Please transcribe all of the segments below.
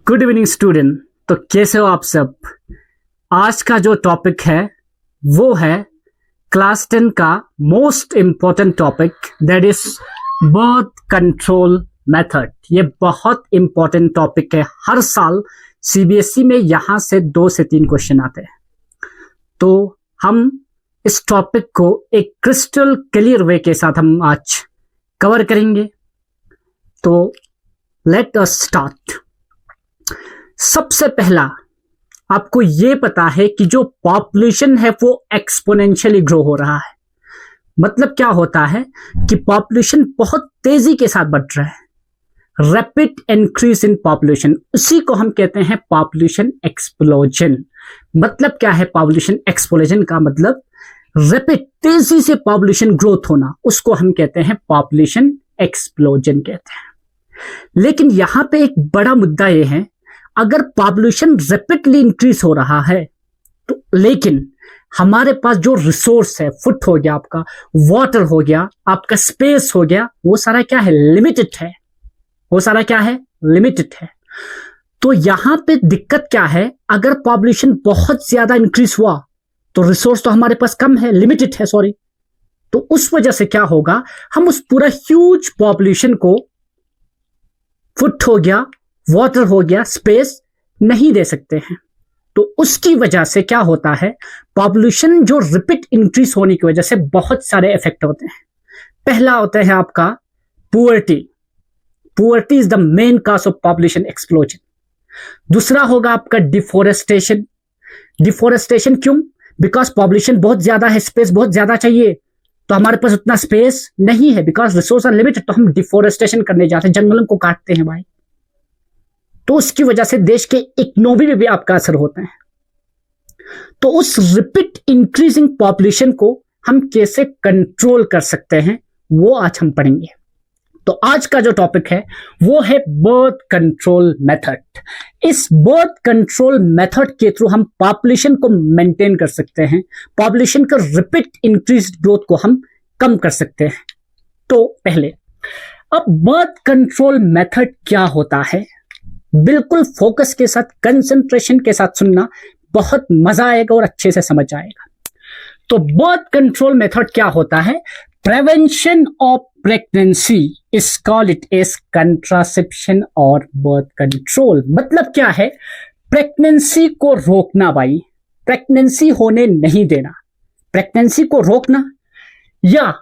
Good evening student. तो कैसे हो आप सब। आज का जो टॉपिक है वो है क्लास 10 का most important topic, that is birth control method. ये बहुत इंपॉर्टेंट टॉपिक है। हर साल सीबीएसई में यहां से 2 से 3 क्वेश्चन आते हैं। तो हम इस टॉपिक को एक क्रिस्टल क्लियर वे के साथ हम आज कवर करेंगे। तो लेट अस स्टार्ट। सबसे पहला आपको ये पता है कि जो पॉपुलेशन है वो एक्सपोनेंशियली ग्रो हो रहा है। मतलब क्या होता है कि पॉपुलेशन बहुत तेजी के साथ बढ़ रहा है। रैपिड इंक्रीज इन पॉपुलेशन, उसी को हम कहते हैं पॉपुलेशन एक्सप्लोजन। मतलब क्या है पॉपुलेशन एक्सप्लोजन का मतलब? रैपिड, तेजी से पॉपुलेशन ग्रोथ होना, उसको हम कहते हैं पॉपुलेशन एक्सप्लोजन कहते हैं। लेकिन यहां पे एक बड़ा मुद्दा यह है, अगर पॉपुलेशन रैपिडली इंक्रीज हो रहा है तो लेकिन हमारे पास जो रिसोर्स है, फूड हो गया आपका, वाटर हो गया आपका, स्पेस हो गया, वो सारा क्या है? लिमिटेड है। वो सारा क्या है? लिमिटेड है। तो यहां पे दिक्कत क्या है? अगर पॉपुलेशन बहुत ज्यादा इंक्रीज हुआ तो रिसोर्स तो हमारे पास कम है, लिमिटेड है, सॉरी। तो उस वजह से क्या होगा, हम उस पूरा ह्यूज पॉपुलेशन को फूड हो गया, वाटर हो गया, स्पेस नहीं दे सकते हैं। तो उसकी वजह से क्या होता है, पॉपुलेशन जो रैपिड इंक्रीज होने की वजह से बहुत सारे इफेक्ट होते हैं। पहला होता है आपका poverty. Poverty is the main cause of population explosion. दूसरा होगा आपका डिफोरेस्टेशन। डिफोरेस्टेशन क्यों? बिकॉज पॉपुलेशन बहुत ज्यादा है, स्पेस बहुत ज्यादा चाहिए, तो हमारे पास उतना स्पेस नहीं है, बिकॉज रिसोर्स आर लिमिटेड। तो हम डिफोरेस्टेशन करने जाते हैं, जंगलों को काटते हैं भाई। तो उसकी वजह से देश के इकोनॉमी में भी आपका असर होता है। तो उस रैपिड इंक्रीजिंग पॉपुलेशन को हम कैसे कंट्रोल कर सकते हैं, वो आज हम पढ़ेंगे। तो आज का जो टॉपिक है वो है बर्थ कंट्रोल मेथड। इस बर्थ कंट्रोल मेथड के थ्रू हम पॉपुलेशन को मेंटेन कर सकते हैं, पॉपुलेशन का रैपिड इंक्रीज ग्रोथ को हम कम कर सकते हैं। तो पहले अब बर्थ कंट्रोल मेथड क्या होता है, बिल्कुल फोकस के साथ, कंसंट्रेशन के साथ सुनना, बहुत मजा आएगा और अच्छे से समझ आएगा। तो बर्थ कंट्रोल मेथड क्या होता है? Prevention of pregnancy is called it as contraception और बर्थ कंट्रोल। मतलब क्या है? प्रेगनेंसी को रोकना भाई, प्रेगनेंसी होने नहीं देना, प्रेगनेंसी को रोकना, या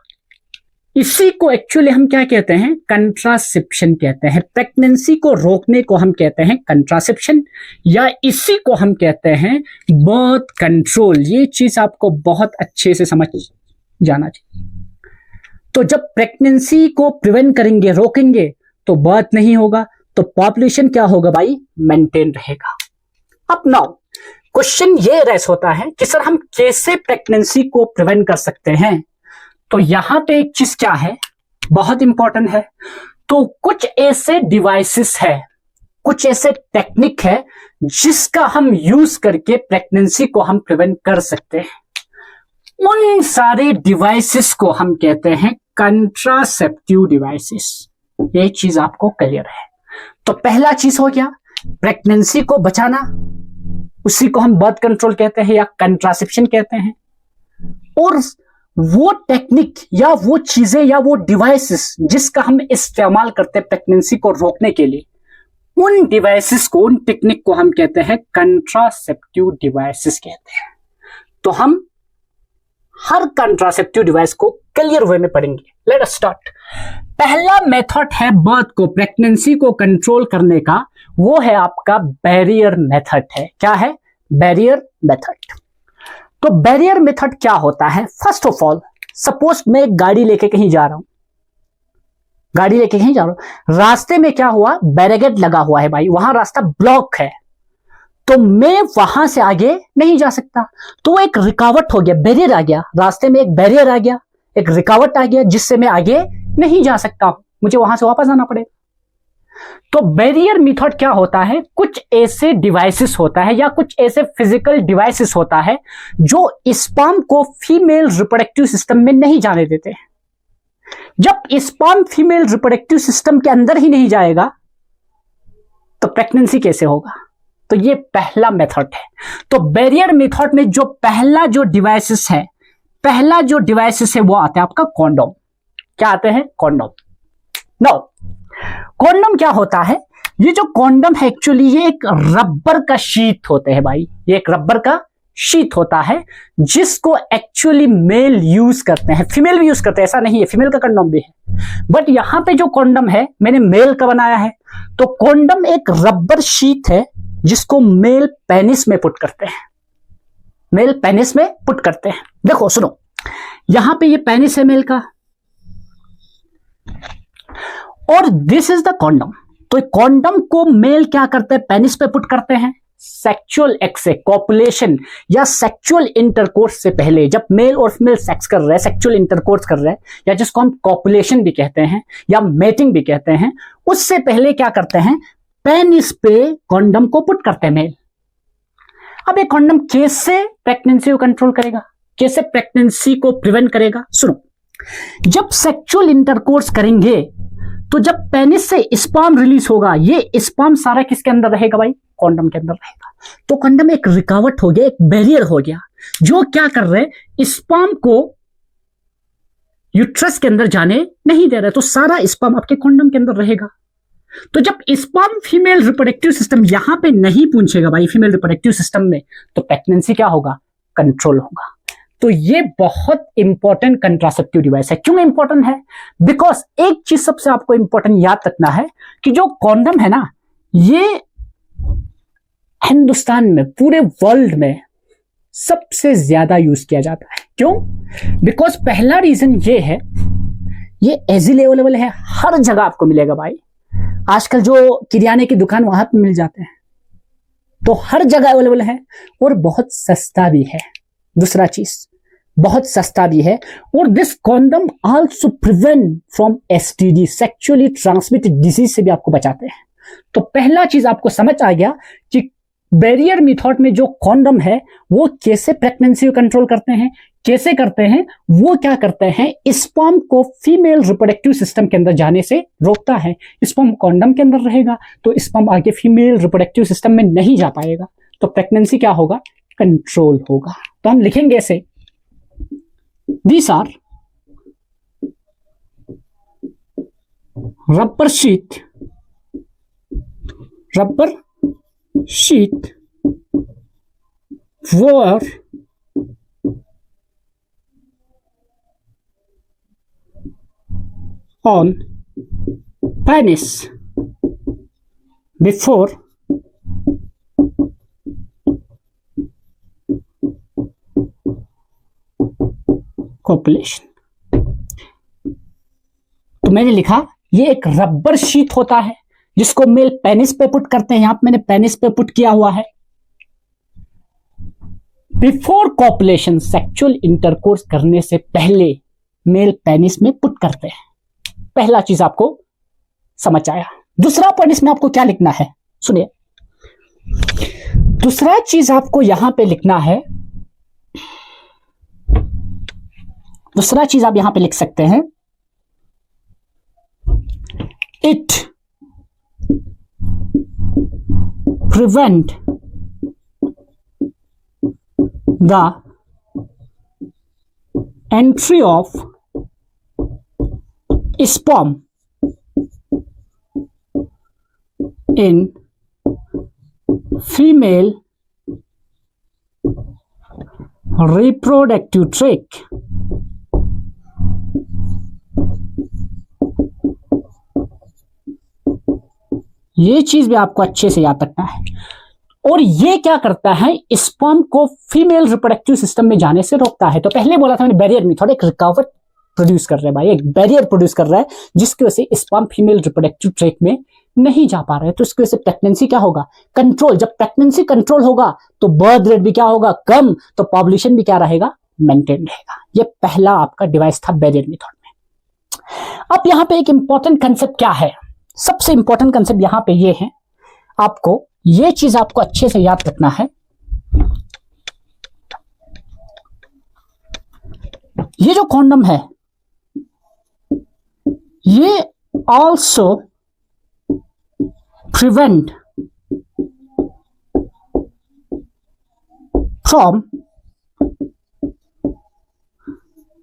इसी को एक्चुअली हम क्या कहते हैं? कंट्रासेप्शन कहते हैं। प्रेगनेंसी को रोकने को हम कहते हैं कंट्रासेप्शन, या इसी को हम कहते हैं बर्थ कंट्रोल। ये चीज आपको बहुत अच्छे से समझ जाना चाहिए। तो जब प्रेगनेंसी को प्रिवेंट करेंगे, रोकेंगे, तो बर्थ नहीं होगा, तो पॉपुलेशन क्या होगा भाई? मेंटेन रहेगा। अब नाउ क्वेश्चन ये रेस होता है कि सर हम कैसे प्रेगनेंसी को प्रिवेंट कर सकते हैं? तो यहां पे एक चीज क्या है, बहुत इंपॉर्टेंट है। तो कुछ ऐसे डिवाइसेस है, कुछ ऐसे टेक्निक है जिसका हम यूज करके प्रेगनेंसी को हम प्रिवेंट कर सकते हैं। उन सारे डिवाइसेस को हम कहते हैं कंट्रासेप्टिव डिवाइसेस। ये चीज आपको क्लियर है। तो पहला चीज हो गया प्रेगनेंसी को बचाना, उसी को हम बर्थ कंट्रोल कहते हैं या कंट्रासेप्शन कहते हैं। और वो टेक्निक या वो चीजें या वो डिवाइसेस जिसका हम इस्तेमाल करते हैं प्रेगनेंसी को रोकने के लिए, उन डिवाइसेस को, उन टेक्निक को हम कहते हैं कंट्रासेप्टिव डिवाइसेस कहते हैं। तो हम हर कंट्रासेप्टिव डिवाइस को क्लियर वे में पढ़ेंगे। Let us start. पहला मेथड है बर्थ को, प्रेगनेंसी को कंट्रोल करने का, वो है आपका बैरियर मेथड है। क्या है? Barrier method. तो बैरियर मेथड क्या होता है? फर्स्ट ऑफ ऑल, सपोज मैं एक गाड़ी लेके कहीं जा रहा हूं, गाड़ी लेके कहीं जा रहा हूं, रास्ते में क्या हुआ? बैरिकेड लगा हुआ है भाई, वहां रास्ता ब्लॉक है, तो मैं वहां से आगे नहीं जा सकता। तो एक रुकावट हो गया, बैरियर आ गया, रास्ते में एक बैरियर आ गया, एक रुकावट आ गया, जिससे मैं आगे नहीं जा सकता, मुझे वहां से वापस आना पड़ेगा। तो बैरियर मेथड क्या होता है? कुछ ऐसे डिवाइसेस होता है या कुछ ऐसे फिजिकल डिवाइसेस होता है जो स्पर्म को फीमेल रिप्रोडक्टिव सिस्टम में नहीं जाने देते हैं। जब स्पर्म फीमेल रिप्रोडक्टिव सिस्टम के अंदर ही नहीं जाएगा तो प्रेगनेंसी कैसे होगा? तो ये पहला मेथड है। तो बैरियर मेथड में जो पहला जो डिवाइसेस है वो आता है आपका कॉन्डोम। क्या आते हैं? कॉन्डोम। नो, कॉन्डोम क्या होता है? ये जो कॉन्डोम है एक्चुअली ये एक रबर का शीट होते हैं भाई, ये एक रबर का शीट होता है जिसको एक्चुअली मेल यूज करते हैं, फीमेल भी यूज करते हैं, ऐसा नहीं है, फीमेल का कॉन्डोम भी है। बट यहां पे जो कॉन्डोम है मैंने मेल का बनाया है। तो कॉन्डोम एक रबर शीट है जिसको मेल पेनिस में पुट करते हैं, मेल पेनिस में पुट करते हैं। देखो सुनो, यहां पे ये पेनिस है मेल का और दिस इज द कॉन्डोम। तो कॉन्डोम को मेल क्या करते हैं? पेनिस पे पुट करते हैं। सेक्सुअल एक्ट से, कॉपुलेशन या सेक्सुअल इंटरकोर्स से पहले, जब मेल और फीमेल सेक्स कर रहे हैं, सेक्सुअल इंटरकोर्स कर रहे हैं, या जिसको हम कॉपुलेशन भी कहते हैं या मेटिंग भी कहते हैं, उससे पहले क्या करते हैं? पेनिस पे कॉन्डोम को पुट करते हैं मेल। अब ये कॉन्डोम कैसे प्रेगनेंसी को कंट्रोल करेगा, कैसे प्रेगनेंसी को प्रिवेंट करेगा? सुनो, जब सेक्सुअल इंटरकोर्स करेंगे तो जब पेनिस से स्पर्म रिलीज होगा, ये स्पर्म सारा किसके अंदर रहेगा भाई? कॉन्डोम के अंदर रहेगा। तो कॉन्डोम एक रिकावट हो गया, एक बैरियर हो गया जो क्या कर रहे हैं? स्पर्म को यूट्रस के अंदर जाने नहीं दे रहे। तो सारा स्पर्म आपके कॉन्डोम के अंदर रहेगा। तो जब स्पर्म फीमेल रिप्रोडक्टिव सिस्टम यहां पे नहीं पहुंचेगा भाई, फीमेल रिप्रोडक्टिव सिस्टम में, तो प्रेगनेंसी क्या होगा? कंट्रोल होगा। तो ये बहुत इंपॉर्टेंट कंट्रासेप्टिव डिवाइस है। क्यों इंपॉर्टेंट है? बिकॉज एक चीज सबसे आपको इंपॉर्टेंट याद रखना है कि जो कॉन्डोम है ना, ये हिंदुस्तान में, पूरे वर्ल्ड में सबसे ज्यादा यूज किया जाता है। क्यों? बिकॉज पहला रीजन ये है, ये इजीली अवेलेबल है, हर जगह आपको मिलेगा भाई। आजकल जो किराने की दुकान वहां पे मिल जाते हैं, तो हर जगह अवेलेबल है और बहुत सस्ता भी है। दूसरा चीज, बहुत सस्ता भी है। और this condom also prevent from STD, sexually transmitted disease से भी आपको बचाते हैं। तो पहला चीज आपको समझ आ गया कि बैरियर मेथड में जो कॉन्डोम है वो कैसे प्रेगनेंसी को कंट्रोल करते हैं, कैसे करते हैं? वो क्या करते हैं? स्पर्म को फीमेल रिप्रोडक्टिव सिस्टम के अंदर जाने से रोकता है। स्पर्म कॉन्डोम के अंदर रहेगा तो स्पर्म आगे फीमेल रिप्रोडक्टिव सिस्टम में नहीं जा पाएगा, तो प्रेगनेंसी क्या होगा? कंट्रोल होगा। तो हम लिखेंगे ऐसे, these are rubber sheet were on penis before copulation. तो मैंने लिखा ये एक रबर शीट होता है जिसको मेल पेनिस पे पुट करते हैं। यहां पे मैंने पेनिस पे पुट किया हुआ है। बिफोर कॉपुलेशन, सेक्सुअल इंटरकोर्स करने से पहले मेल पेनिस में पुट करते हैं। पहला चीज आपको समझ आया। दूसरा पॉइंट इसमें आपको क्या लिखना है, सुनिए। दूसरा चीज आपको यहां पे लिखना है, दूसरा चीज आप यहां पे लिख सकते हैं, it prevent the entry of sperm in female reproductive tract. ये चीज भी आपको अच्छे से याद रखना है। और ये क्या करता है? स्पर्म को फीमेल रिप्रोडक्टिव सिस्टम में जाने से रोकता है। तो पहले बोला था मैंने बैरियर मेथड एक रिकवर प्रोड्यूस कर रहा है भाई, एक बैरियर प्रोड्यूस कर रहा है जिसकी वजह से स्पर्म फीमेल रिप्रोडक्टिव ट्रैक में नहीं जा पा रहे हैं। तो इसकी वजह से प्रेगनेंसी क्या होगा? कंट्रोल। जब प्रेगनेंसी कंट्रोल होगा तो बर्थ रेट भी क्या होगा? कम। तो पॉपुलेशन भी क्या रहेगा? मेंटेन रहेगा। ये पहला आपका डिवाइस था बैरियर मेथड में। अब यहां पे एक इंपॉर्टेंट कंसेप्ट क्या है? सबसे इंपॉर्टेंट कंसेप्ट यहां पे ये है, आपको ये चीज आपको अच्छे से याद रखना है। ये जो कॉन्डम है ये ऑल्सो प्रिवेंट फ्रॉम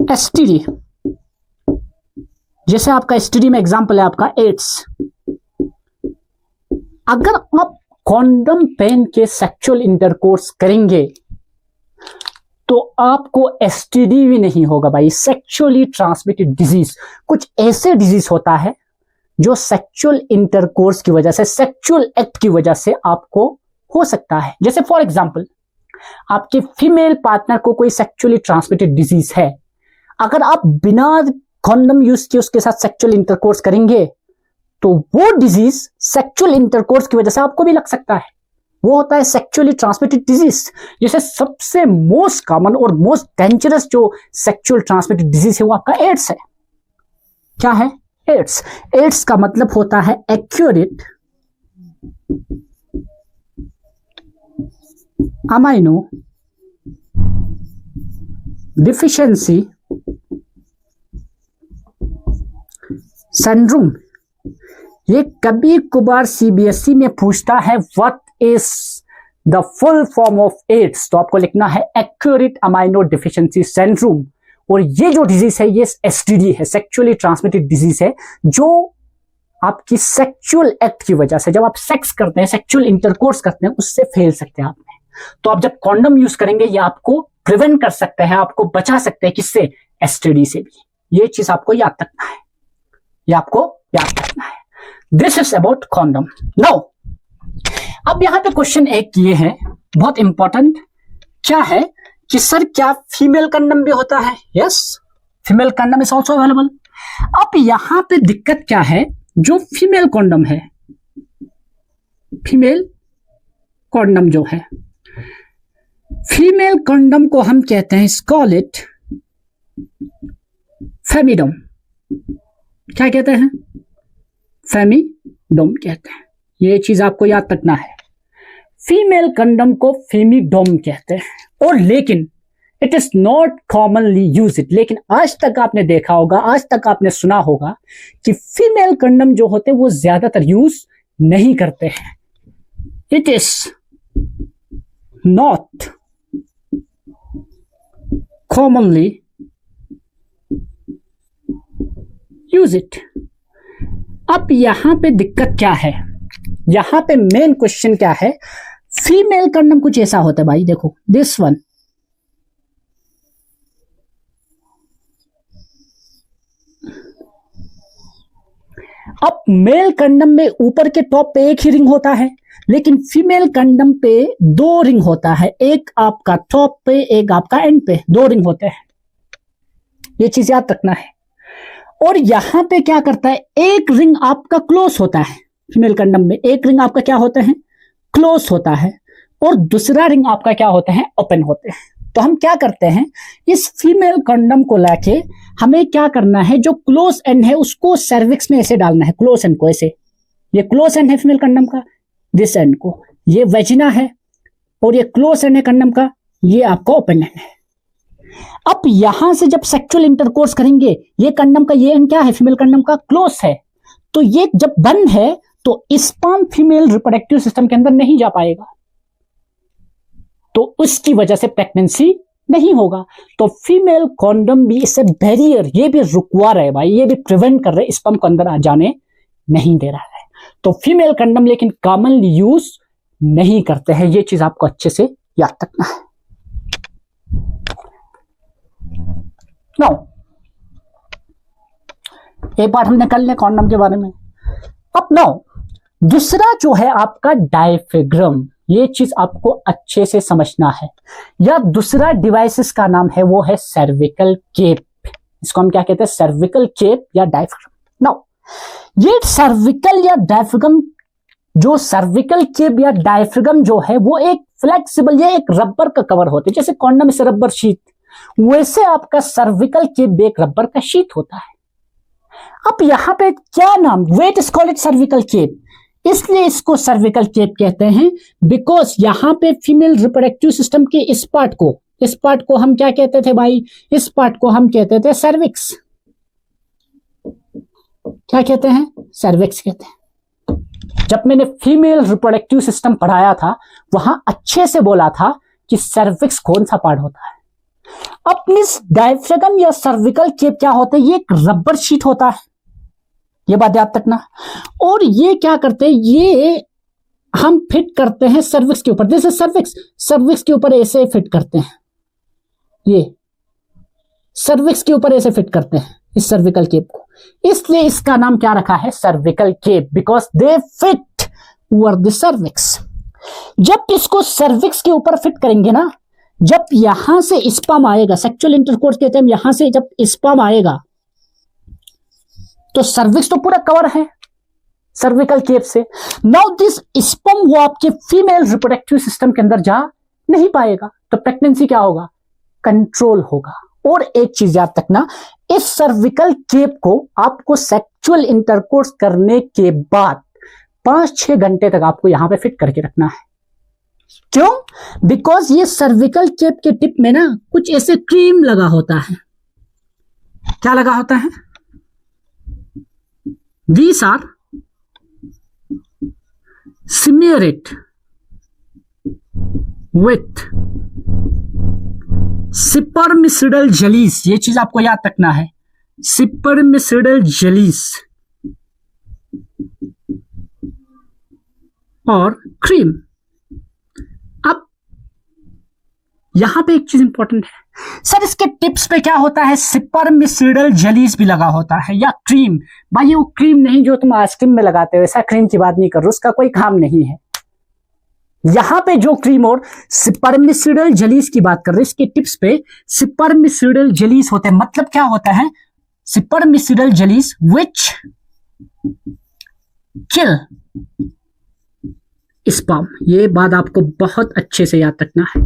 एसटीडी, जैसे आपका एसटीडी में एग्जांपल है आपका एड्स। अगर आप कॉन्डम पहन के सेक्सुअल इंटरकोर्स करेंगे तो आपको एसटीडी भी नहीं होगा भाई, सेक्सुअली ट्रांसमिटेड डिजीज। कुछ ऐसे डिजीज होता है जो सेक्सुअल इंटरकोर्स की वजह से, सेक्सुअल एक्ट की वजह से आपको हो सकता है। जैसे फॉर एग्जांपल आपके फीमेल पार्टनर को कोई सेक्सुअली ट्रांसमिटेड डिजीज है, अगर आप बिना कॉन्डम यूज किए उसके साथ सेक्सुअल इंटरकोर्स करेंगे तो वो डिजीज सेक्सुअल इंटरकोर्स की वजह से आपको भी लग सकता है। वो होता है सेक्सुअली ट्रांसमिटेड डिजीज। जैसे सबसे मोस्ट कॉमन और मोस्ट डेंजरस जो सेक्सुअल ट्रांसमिटेड डिजीज है वो आपका एड्स है। क्या है? एड्स। एड्स का मतलब होता है एक्यूरेट अमाइनो डिफिशियंसी सिंड्रोम। ये कभी कभार सीबीएसई में पूछता है what is the full form of AIDS, तो आपको लिखना है एक्यूरेट अमाइनो डिफिशियंसी सिंड्रोम। और ये जो डिजीज है ये एसटीडी है, सेक्सुअली ट्रांसमिटेड डिजीज है, जो आपकी सेक्सुअल एक्ट की वजह से, जब आप सेक्स करते हैं, सेक्सुअल इंटरकोर्स करते हैं, उससे फैल सकते हैं आप में। तो आप जब कॉन्डम यूज करेंगे ये आपको प्रिवेंट कर सकते हैं, आपको बचा सकते हैं, किससे? एसटीडी से भी। ये चीज आपको याद रखना है, ये आपको याद रखना है। This is about condom. Now अब यहां पे क्वेश्चन एक ये है बहुत इंपॉर्टेंट, क्या है कि सर क्या फीमेल कंडम भी होता है? Yes, female condom is also available. अब यहां पे दिक्कत क्या है, जो फीमेल कंडम है, फीमेल कंडम जो है, फीमेल कंडम को हम कहते हैं कॉल इट फेमिडोम। क्या कहते हैं? फेमिडोम कहते हैं। ये चीज आपको याद रखना है, फीमेल कंडम को फेमिडोम कहते हैं। और लेकिन it is not commonly use it. लेकिन आज तक आपने देखा होगा, आज तक आपने सुना होगा कि फीमेल कंडम जो होते हैं वो ज्यादातर यूज नहीं करते हैं। It is not commonly use it. अब यहां पे दिक्कत क्या है, यहां पे मेन क्वेश्चन क्या है, फीमेल कंडम कुछ ऐसा होता है भाई, देखो दिस वन, अब मेल कंडम में ऊपर के टॉप पे एक ही रिंग होता है, लेकिन फीमेल कंडम पे 2 रिंग होता है, एक आपका टॉप पे एक आपका एंड पे, 2 रिंग होते हैं। ये चीज याद रखना है। और यहां पे क्या करता है, एक रिंग आपका क्लोज होता है, फीमेल कंडम में एक रिंग आपका क्या होता है, क्लोज होता है, और दूसरा रिंग आपका क्या होता है, ओपन होते हैं। तो हम क्या करते हैं, इस फीमेल कंडम को लाके हमें क्या करना है, जो क्लोज एंड है उसको सर्विक्स में ऐसे डालना है, क्लोज एंड को ऐसे, ये क्लोज एंड है फीमेल कंडम का, दिस एंड को, ये वेजिना है, और ये क्लोज एंड है कंडम का, ये आपका ओपन एंड है। अब यहां से जब सेक्सुअल इंटरकोर्स करेंगे, ये कंडम का ये एंड क्या है, फीमेल कंडम का क्लोज है, तो ये जब बंद है तो स्पर्म फीमेल रिप्रोडक्टिव सिस्टम के अंदर नहीं जा पाएगा, तो उसकी वजह से प्रेगनेंसी नहीं होगा। तो फीमेल कॉन्डम भी इससे बैरियर, ये भी रुकवा रहे भाई, ये भी प्रिवेंट कर रहे, स्पर्म को अंदर आ जाने नहीं दे रहा है। तो फीमेल कंडम लेकिन कॉमनली यूज नहीं करते हैं, ये चीज आपको अच्छे से याद रखना है। नो, एक बार हमने कर लिया कॉन्डम के बारे में। अब नो, दूसरा जो है आपका डायफ्राम, ये चीज आपको अच्छे से समझना है। या दूसरा डिवाइसेस का नाम है वो है सर्विकल केप, इसको हम क्या कहते हैं, सर्विकल केप या डायफ्राम। नो, ये सर्विकल या डायफ्राम, जो सर्विकल केप या डायफ्राम जो है वो एक फ्लेक्सिबल, ये एक रबर का कवर होता है, जैसे कॉन्डम से रबर शीट, वैसे आपका सर्विकल केप एक रबर का शीट होता है। अब यहां पे क्या नाम, what is called it cervical cap, इसलिए इसको सर्विकल केप कहते हैं, बिकॉज यहां पे फीमेल रिप्रोडक्टिव सिस्टम के इस पार्ट को हम क्या कहते थे भाई, इस पार्ट को हम कहते थे सर्विक्स। क्या कहते हैं, सर्विक्स कहते हैं। जब मैंने फीमेल रिप्रोडक्टिव सिस्टम पढ़ाया था वहां अच्छे से बोला था कि सर्विक्स कौन सा पार्ट होता है। अपनी डायफ्रागम या सर्विकल केप क्या होता है, ये एक रबर शीट होता है, ये बात याद रखना। और ये क्या करते हैं, ये हम फिट करते हैं सर्विक्स के ऊपर, जैसे सर्विक्स के ऊपर ऐसे फिट करते हैं, ये सर्विक्स के ऊपर ऐसे फिट करते हैं इस सर्विकल केप को, इसलिए इसका नाम क्या रखा है, cervical cap, because they fit over the cervix. जब इसको सर्विक्स के ऊपर फिट करेंगे ना, जब यहां से स्पर्म आएगा, सेक्सुअल इंटरकोर्स के टाइम यहां से जब स्पर्म आएगा तो सर्विक्स तो पूरा कवर है सर्विकल केप से। नाउ दिस स्पर्म वो आपके फीमेल रिप्रोडक्टिव सिस्टम के अंदर जा नहीं पाएगा, तो प्रेगनेंसी क्या होगा, कंट्रोल होगा। और एक चीज याद रखना, इस सर्विकल केप को आपको सेक्सुअल इंटरकोर्स करने के बाद 5-6 घंटे तक आपको यहां पे फिट करके रखना है। क्यों? बिकॉज ये सर्विकल केप के टिप में ना कुछ ऐसे क्रीम लगा होता है। क्या लगा होता है? These are smeared with spermicidal jellies, ये चीज आपको याद रखना है, spermicidal jellies और क्रीम। अब यहां पे एक चीज इंपॉर्टेंट है सर, इसके टिप्स पे क्या होता है, स्पर्मिसिडल जेलीज भी लगा होता है या क्रीम। भाई वो क्रीम नहीं जो तुम आइसक्रीम में लगाते हो, ऐसा क्रीम की बात नहीं कर रहा, उसका कोई काम नहीं है। यहां पे जो क्रीम और स्पर्मिसिडल जेलीज की बात कर रहे हैं, इसके टिप्स पे स्पर्मिसिडल जेलीज होते हैं। मतलब क्या होता है, स्पर्मिसिडल जेलीज विच किल स्पर्म। ये बात आपको बहुत अच्छे से याद रखना है।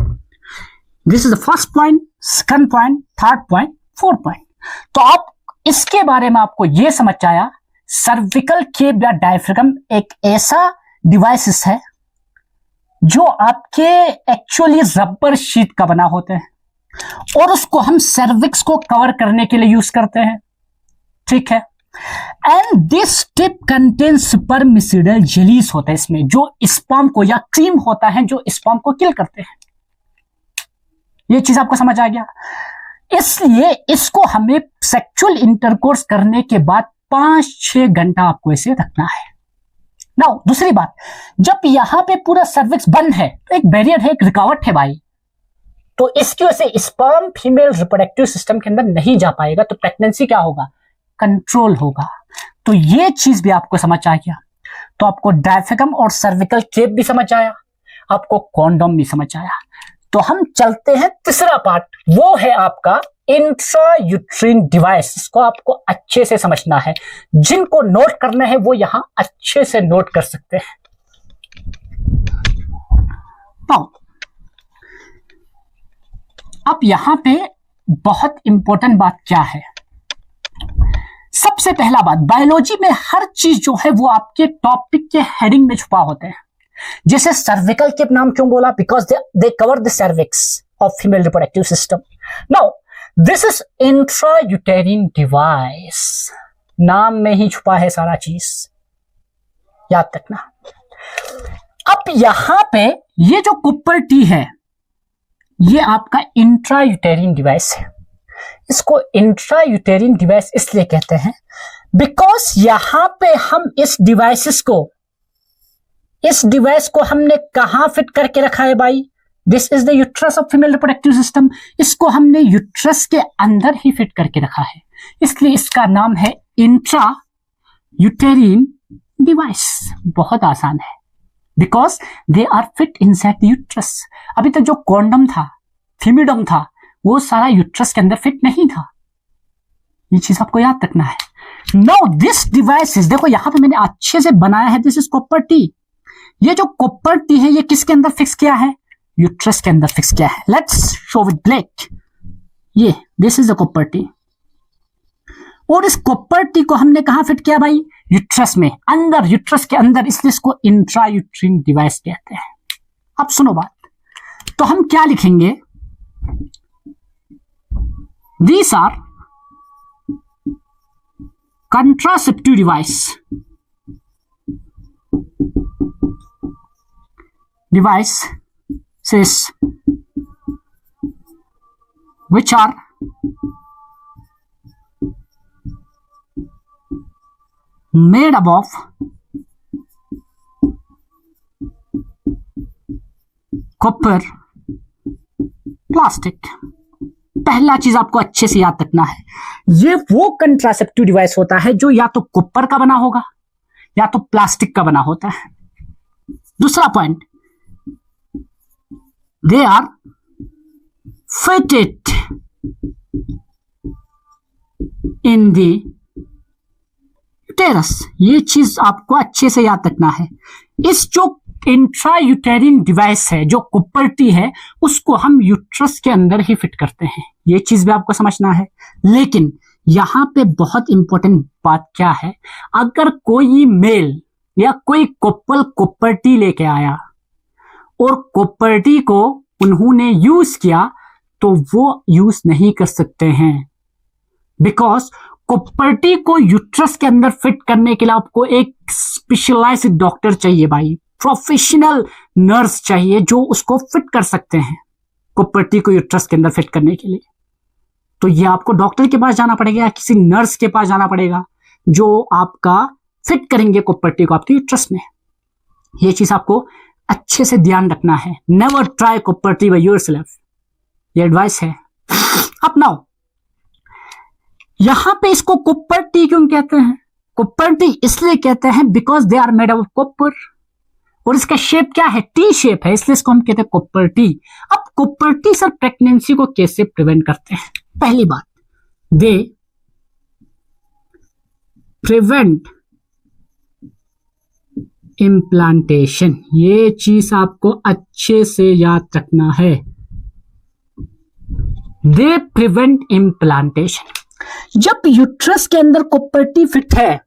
This is the first point, second point, third point, fourth point. तो आप इसके बारे में आपको यह समझ आया, सर्विकल केप या डायफ्रागम एक ऐसा डिवाइस है जो आपके एक्चुअली रबर शीट का बना होता है और उसको हम सर्विक्स को कवर करने के लिए यूज करते हैं, ठीक है। And this tip contains spermicidal jellies होता है इसमें, जो स्पर्म को या क्रीम होता है जो स्पर्म को किल करते हैं। ये चीज आपको समझ आ गया। इसलिए इसको हमें सेक्सुअल इंटरकोर्स करने के बाद 5-6 घंटा आपको इसे रखना है। नाउ दूसरी बात, जब यहां पे पूरा सर्विक्स बंद है तो एक बैरियर है, एक रुकावट है भाई, तो इसकी वजह से स्पर्म फीमेल रिप्रोडक्टिव सिस्टम के अंदर नहीं जा पाएगा, तो प्रेगनेंसी क्या होगा, कंट्रोल होगा। तो ये चीज भी आपको समझ आ गया। तो आपको डायफ्रागम और सर्विकल केप भी समझ आया, आपको कॉन्डोम भी समझ आया। तो हम चलते हैं तीसरा पार्ट, वो है आपका इंट्रायूट्रीन डिवाइस। इसको आपको अच्छे से समझना है, जिनको नोट करना है वो यहां अच्छे से नोट कर सकते हैं। अब यहां पे बहुत इंपॉर्टेंट बात क्या है, सबसे पहला बात, बायोलॉजी में हर चीज जो है वो आपके टॉपिक के हेडिंग में छुपा होते हैं। जैसे सर्विकल केप नाम क्यों बोला, because they cover the cervix of female reproductive system. Now this is intrauterine device, नाम में ही छुपा है सारा चीज, याद रखना। अब यहां पे ये जो कुप्पर टी है ये आपका इंट्रायूटेरिन डिवाइस है। इसको इंट्रायूटेरिन डिवाइस इसलिए कहते हैं बिकॉज यहां पे हम इस डिवाइस को हमने कहां फिट करके रखा है भाई, this is the uterus of female reproductive system. इसको हमने यूट्रस के अंदर ही फिट करके रखा है, इसलिए इसका नाम है इंट्रा यूटेरिन डिवाइस। बहुत आसान है, because they are fit inside the uterus. अभी तक जो कॉन्डम था, फीमिडम था, वो सारा यूट्रस के अंदर फिट नहीं था। ये चीज आपको याद रखना है। नाउ दिस डिवाइस, देखो यहां पे मैंने अच्छे से बनाया है, दिस इज कॉपर टी। ये जो कॉपर टी है ये किसके अंदर फिक्स किया है, यूट्रस के अंदर फिक्स किया है। Let's show with black. ये this is the copper T, और इस कॉपर टी को हमने कहां फिट किया भाई, यूट्रस में, अंदर, यूट्रस के अंदर, इसलिए इसको इंट्रायूट्रीन डिवाइस कहते हैं। अब सुनो बात, तो हम क्या लिखेंगे, these are contraceptive devices which are made up of copper plastic. पहला चीज आपको अच्छे से याद रखना है, ये वो कंट्रासेप्टिव डिवाइस होता है जो या तो कॉपर का बना होगा या तो प्लास्टिक का बना होता है। दूसरा point, they are fitted in the uterus. ये चीज आपको अच्छे से याद रखना है। इस जो इंट्रायूटेरिन डिवाइस है, जो कुप्परटी है, उसको हम यूट्रस के अंदर ही फिट करते हैं। ये चीज भी आपको समझना है। लेकिन यहां पे बहुत इंपॉर्टेंट बात क्या है, अगर कोई मेल या कोई कपल कुप्परटी लेके आया और कुप्परटी को उन्होंने यूज किया तो वो यूज नहीं कर सकते हैं, बिकॉज कुप्परटी को यूट्रस के अंदर फिट करने के लिए आपको एक स्पेशलाइज्ड डॉक्टर चाहिए भाई, प्रोफेशनल नर्स चाहिए जो उसको फिट कर सकते हैं कुप्परटी को यूट्रस के अंदर फिट करने के लिए। तो ये आपको डॉक्टर के पास जाना पड़ेगा या किसी नर्स के पास जाना पड़ेगा जो आपका फिट करेंगे कुप्परटी को आपके यूट्रस में। ये चीज आपको अच्छे से ध्यान रखना है। नेवर ट्राई कुप्परटी बाय योरसेल्फ, ये एडवाइस है। अपनाओ। यहां पे इसको कुप्परटी क्यों कहते हैं? कुप्परटी इसलिए कहते हैं because they are made of copper, और इसका शेप क्या है? टी शेप है, इसलिए इसको हम कहते हैं कुप्परटी। अब कुप्परटी सर प्रेगनेंसी को कैसे प्रिवेंट करते हैं? पहली बात, दे प्रिवेंट इम्प्लांटेशन। ये चीज आपको अच्छे से याद रखना है। They prevent implantation. जब यूट्रस के अंदर कुप्परटी फिट है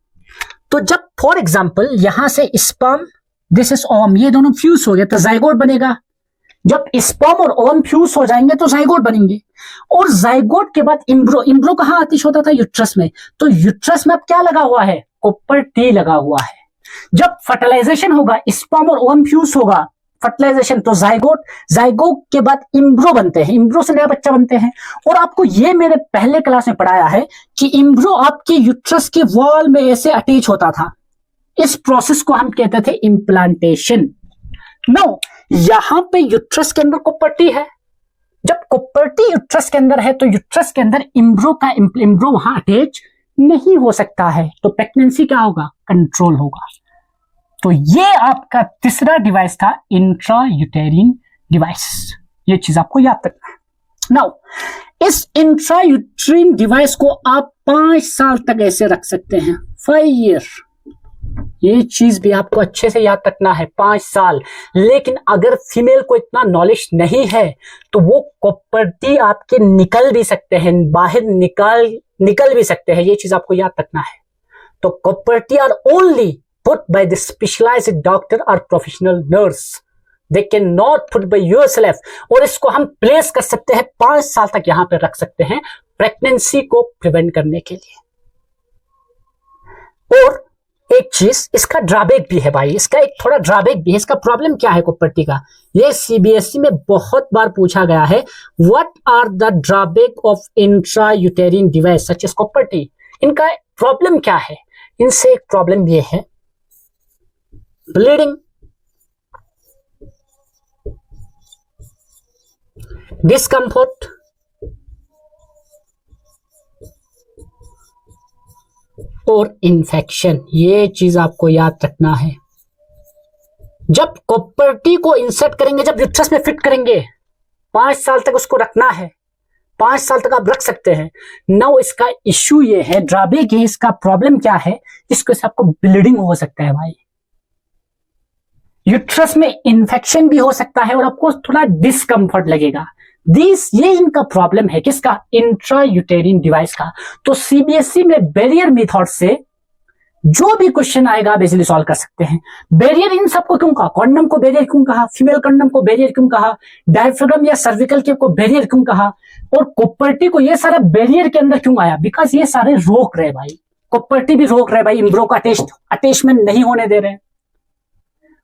तो जब फॉर एग्जांपल यहां से स्पर्म, दिस इज ओवम, ये दोनों फ्यूज हो गए तो जाइगोट बनेगा। जब स्पर्म और ओवम फ्यूज हो जाएंगे तो जाइगोट बनेंगे, और जाइगोट के बाद इम्ब्रो। इम्ब्रो कहां आतिश होता था? यूट्रस में। तो यूट्रस में अब क्या लगा हुआ है? कुप्परटी लगा हुआ है। जब फर्टिलाइजेशन होगा, स्पर्म और ओवम फ्यूज होगा, फर्टिलाइजेशन, तो जाइगोट, जाइगोट के बाद इम्ब्रो बनते हैं, इम्ब्रो से नया बच्चा बनते हैं। और आपको ये मैंने पहले क्लास में पढ़ाया है कि इम्ब्रो आपके यूट्रस के वॉल में ऐसे अटैच होता था। इस प्रोसेस को हम कहते थे इम्प्लांटेशन। नो, यहां पे यूट्रस के अंदर कुप्परटी है। जब कुप्परटी यूट्रस के अंदर है तो यूट्रस के अंदर इम्ब्रो वहां अटैच नहीं हो सकता है, तो प्रेगनेंसी क्या होगा? कंट्रोल होगा। तो ये आपका तीसरा डिवाइस था, इंट्रायूटेरिन डिवाइस। ये चीज आपको याद रखना है। नाउ, इस इंट्रायूटेरिन डिवाइस को आप 5 साल तक ऐसे रख सकते हैं, 5 ईयर। ये चीज भी आपको अच्छे से याद रखना है, 5 साल। लेकिन अगर फीमेल को इतना नॉलेज नहीं है तो वो कुप्परटी आपके निकल भी सकते हैं, बाहर निकल भी सकते हैं। ये चीज आपको याद रखना है। तो copper T are only put by the specialised doctor और professional nurse, they can not put by yourself. और इसको हम प्लेस कर सकते हैं, 5 साल तक यहां पे रख सकते हैं प्रेगनेंसी को प्रिवेंट करने के लिए। और एक चीज, इसका ड्रॉबैक भी है भाई, इसका एक थोड़ा ड्रॉबैक भी है। इसका प्रॉब्लम क्या है कुप्परटी का? ये सीबीएसई में बहुत बार पूछा गया है, what are the drawback of intrauterine device such as copper T. इनका प्रॉब्लम क्या है? इनसे एक प्रॉब्लम ये है, ब्लीडिंग, डिस्कम्फर्ट, और इन्फेक्शन। ये चीज आपको याद रखना है। जब कुप्परटी को इंसर्ट करेंगे, जब यूट्रस में फिट करेंगे, 5 साल तक उसको रखना है, 5 साल तक आप रख सकते हैं। नाउ इसका इश्यू ये है, ड्रॉबैक है, इसका प्रॉब्लम क्या है? इसको से आपको ब्लीडिंग हो सकता है भाई, यूट्रस में इन्फेक्शन भी हो सकता है, और आपको थोड़ा डिस्कम्फर्ट लगेगा। ये इनका प्रॉब्लम है, किसका? इंट्रायूटेरिन डिवाइस का। तो सीबीएसई में बैरियर मेथड से जो भी क्वेश्चन आएगा आप इजीली सॉल्व कर सकते हैं। बैरियर इन सबको क्यों कहा? कॉन्डम को बैरियर क्यों कहा? फीमेल कॉन्डम को बैरियर क्यों कहा? डायफ्रागम या सर्विकल के को बैरियर क्यों कहा? और कुप्परटी को ये सारा बैरियर के अंदर क्यों आया? बिकॉज ये सारे रोक रहे भाई, कुप्परटी भी रोक रहे भाई, इम्ब्रो का अटैचमेंट नहीं होने दे रहे,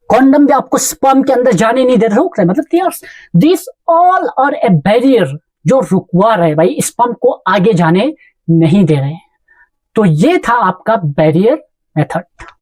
कॉन्डम भी आपको स्पर्म के अंदर जाने नहीं दे रहे, रोक रहे। मतलब this all are a barrier जो रुकवा रहे भाई, स्पर्म को आगे जाने नहीं दे रहे हैं। तो ये था आपका बैरियर मेथड।